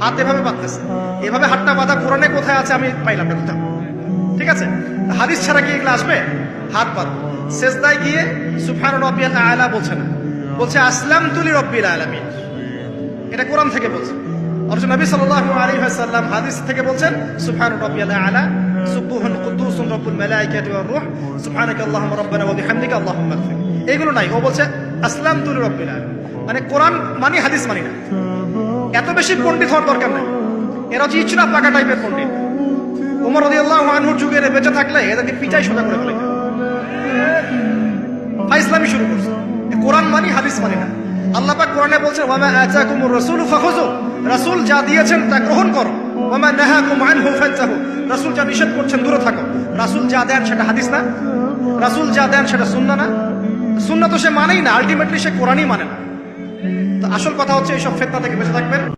হাত এভাবে বাঁধতেছে, এভাবে হাতটা বাঁধা কোরআনে কোথায় আছে আমি পাইলাম না কোথাও। ঠিক আছে, হাদিস ছাড়া কি এগুলো আসবে? হাত বাঁধ, সেজদায় গিয়ে সুবহান রাব্বিয়াল আলা বলছে না, বলছে আসলামতু লিরাব্বিল আলামিন। এটা কোরআন থেকে বলছে। অথচ নবী সাল্লাল্লাহু আলাইহি ওয়াসাল্লাম হাদিস থেকে বলছেন সুবহান রাব্বিয়াল আলা সুবহুন কুদ্দুসুন রব্বুল মালাইকাতি ওয়ার রূহ সুবহানাকা আল্লাহুম্মা রাব্বানা ওয়া বিহামদিকা আল্লাহুম্মা ইগফির। এগুলো নাই, ও বলছে আসলামতু লিরাব্বিল আলামিন। মানে কোরআন মানি, হাদিস মানি না। এত বেশি পণ্ডিত হওয়ার দরকার নাই, এরা হচ্ছে ইচনা পাকা টাইপের পণ্ডিত। ওমর রাদিয়াল্লাহু আনহুর যুগে বেঁচে থাকলে এদেরকে পিটাই সোজা করে ফেলে ইসলামী শুরু করছে। কোরআন মানি, হাদিস মানি না। আল্লাহ পাক কোরআনে বলছেন ওয়া মা আতাকুমুর রাসূলু ফাখুযু, রাসূল যা দিয়েছেন তা গ্রহণ করো। ওয়া মা নাহাকুম আনহু ফান্তাহু, রাসূল যা নিষেধ করছেন দূরে থাকো। রাসূল যা দেন সেটা হাদিস না, রাসূল যা দেন সেটা সুন্নাহ না। সুন্নাহ তো সে মানেই না, আলটিমেটলি সে কোরআনই মানে না। তো আসল কথা হচ্ছে এইসব ফিতনা থেকে বেঁচে থাকবেন।